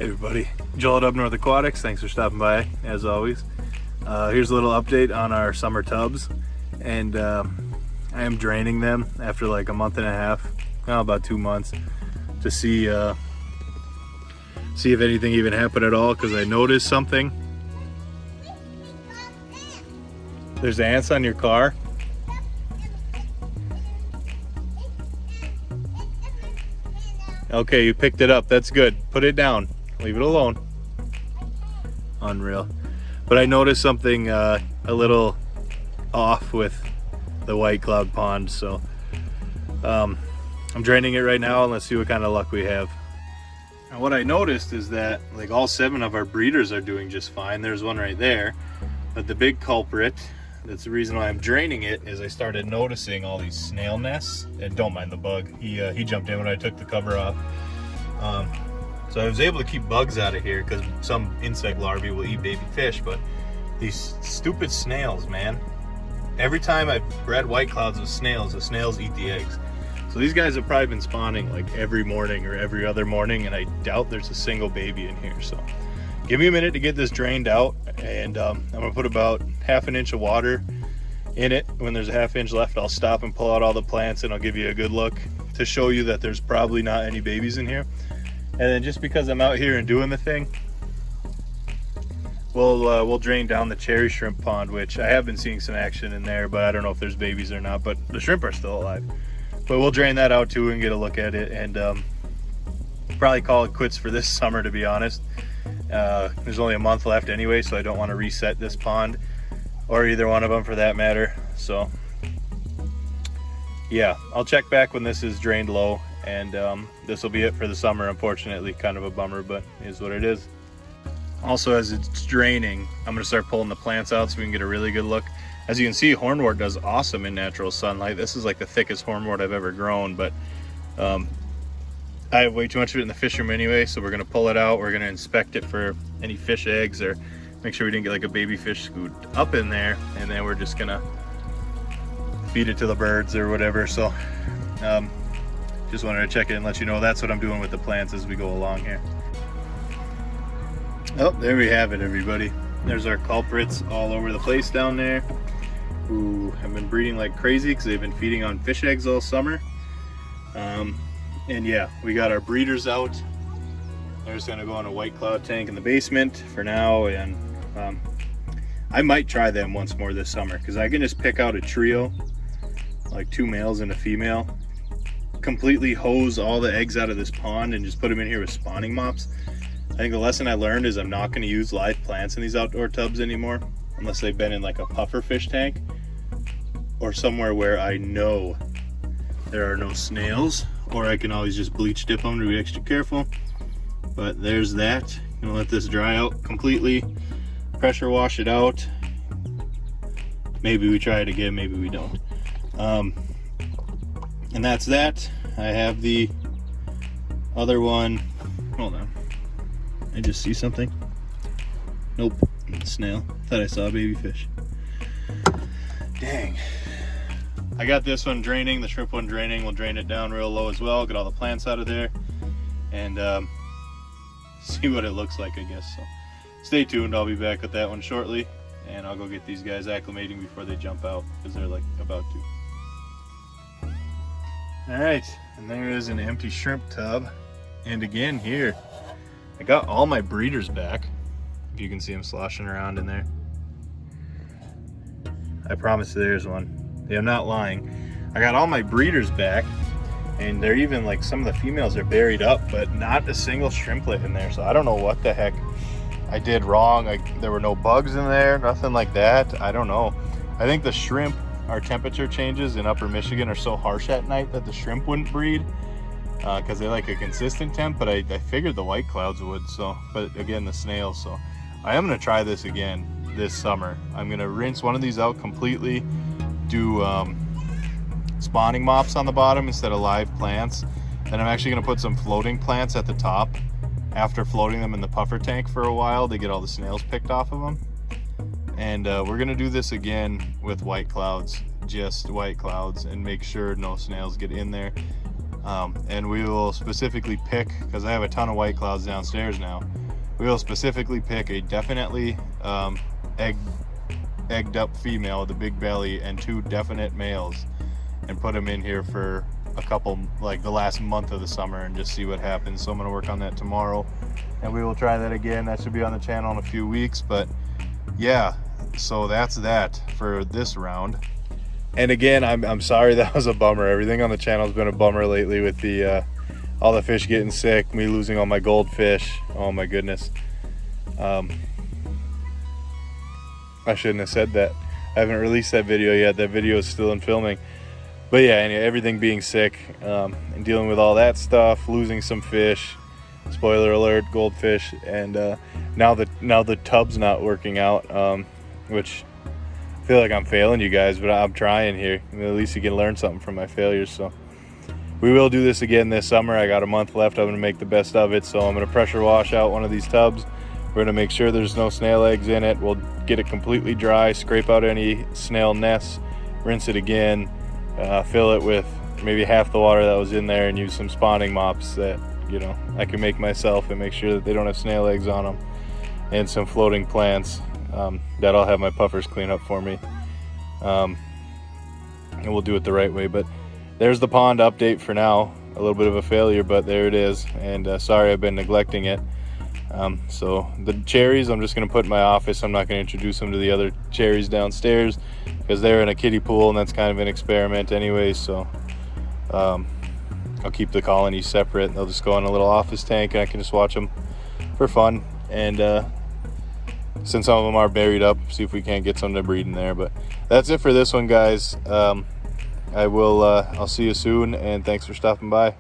Hey everybody, Joel at Up North Aquatics. Thanks for stopping by, as always. Here's a little update on our summer tubs, and I am draining them after like a month and a half, about 2 months, to see if anything even happened at all, because I noticed something. There's ants on your car. Okay, you picked it up. That's good. Put it down. Leave it alone. Unreal. But I noticed something a little off with the white cloud pond, so I'm draining it right now, and let's see what kind of luck we have. And what I noticed is that like all 7 of our breeders are doing just fine. There's one right there, but the big culprit, that's the reason why I'm draining it, is I started noticing all these snail nests. And don't mind the bug, he jumped in when I took the cover off. So I was able to keep bugs out of here, because some insect larvae will eat baby fish, but these stupid snails, man. Every time I've bred white clouds with snails, the snails eat the eggs. So these guys have probably been spawning like every morning or every other morning, and I doubt there's a single baby in here. So give me a minute to get this drained out, and I'm gonna put about ½ an inch of water in it. When there's a ½ inch left, I'll stop and pull out all the plants, and I'll give you a good look to show you that there's probably not any babies in here. And then just because I'm out here and doing the thing, we'll drain down the cherry shrimp pond, which I have been seeing some action in there, but I don't know if there's babies or not, but the shrimp are still alive. But we'll drain that out too and get a look at it, and probably call it quits for this summer, to be honest. There's only a month left anyway, so I don't want to reset this pond, or either one of them for that matter. So yeah, I'll check back when this is drained low, and this will be it for the summer. Unfortunately, kind of a bummer, but it is what it is. Also, as it's draining, I'm going to start pulling the plants out so we can get a really good look. As you can see, hornwort does awesome in natural sunlight. This is like the thickest hornwort I've ever grown, but I have way too much of it in the fish room anyway, so we're going to pull it out. We're going to inspect it for any fish eggs, or make sure we didn't get like a baby fish scoot up in there, and then we're just going to feed it to the birds or whatever. So just wanted to check in and let you know that's what I'm doing with the plants as we go along here. Oh, there we have it, everybody. There's our culprits all over the place down there, who have been breeding like crazy because they've been feeding on fish eggs all summer. And yeah, we got our breeders out. They're just gonna go in a white cloud tank in the basement for now, and I might try them once more this summer, because I can just pick out a trio, like 2 males and a female, completely hose all the eggs out of this pond and just put them in here with spawning mops. I think the lesson I learned is I'm not going to use live plants in these outdoor tubs anymore, unless they've been in like a puffer fish tank or somewhere where I know there are no snails, or I can always just bleach dip them to be extra careful. But there's that. I'm gonna let this dry out completely, pressure wash it out. Maybe we try it again, maybe we don't. And that's that. I have the other one. Hold on. I just see something. Nope, snail. Thought I saw a baby fish. Dang. I got this one draining, the shrimp one draining. We'll drain it down real low as well, get all the plants out of there, and see what it looks like, I guess. So stay tuned, I'll be back with that one shortly, and I'll go get these guys acclimating before they jump out, because they're like about to. Alright, and there is an empty shrimp tub. And again here, I got all my breeders back. If you can see them sloshing around in there. I promise there's one. Yeah, I'm not lying. I got all my breeders back, and they're even like, some of the females are buried up, but not a single shrimplet in there. So I don't know what the heck I did wrong. There were no bugs in there, nothing like that. I don't know. I think the shrimp, our temperature changes in upper Michigan are so harsh at night that the shrimp wouldn't breed, because they like a consistent temp, but I figured the white clouds would. So, but again, the snails. So I am going to try this again this summer. I'm going to rinse one of these out completely, do spawning mops on the bottom instead of live plants. Then I'm actually going to put some floating plants at the top after floating them in the puffer tank for a while to get all the snails picked off of them. And we're going to do this again with white clouds, just white clouds, and make sure no snails get in there. And we will specifically pick, because I have a ton of white clouds downstairs now, we will specifically pick a definitely egged up female with a big belly and 2 definite males and put them in here for a couple, like the last month of the summer, and just see what happens. So I'm going to work on that tomorrow, and we will try that again. That should be on the channel in a few weeks. But yeah, so that's that for this round. And again, I'm sorry that was a bummer. Everything on the channel has been a bummer lately with the all the fish getting sick, me losing all my goldfish. Oh my goodness. I shouldn't have said that. I haven't released that video yet. That video is still in filming. But yeah, anyway, everything being sick, and dealing with all that stuff, losing some fish, spoiler alert, goldfish, and now the tub's not working out, which I feel like I'm failing you guys, but I'm trying here. At least you can learn something from my failures. So we will do this again this summer. I got a month left. I'm gonna make the best of it. So I'm gonna pressure wash out one of these tubs. We're gonna make sure there's no snail eggs in it. We'll get it completely dry, scrape out any snail nests, rinse it again, fill it with maybe half the water that was in there, and use some spawning mops that, you know, I can make myself, and make sure that they don't have snail eggs on them, and some floating plants that I'll have my puffers clean up for me, and we'll do it the right way. But there's the pond update for now. A little bit of a failure, but there it is, and sorry I've been neglecting it. So the cherries I'm just going to put in my office. I'm not going to introduce them to the other cherries downstairs because they're in a kiddie pool, and that's kind of an experiment anyway. So I'll keep the colonies separate. They'll just go in a little office tank, and I can just watch them for fun. And since some of them are buried up, see if we can't get some to breed in there. But that's it for this one, guys. I'll see you soon, and thanks for stopping by.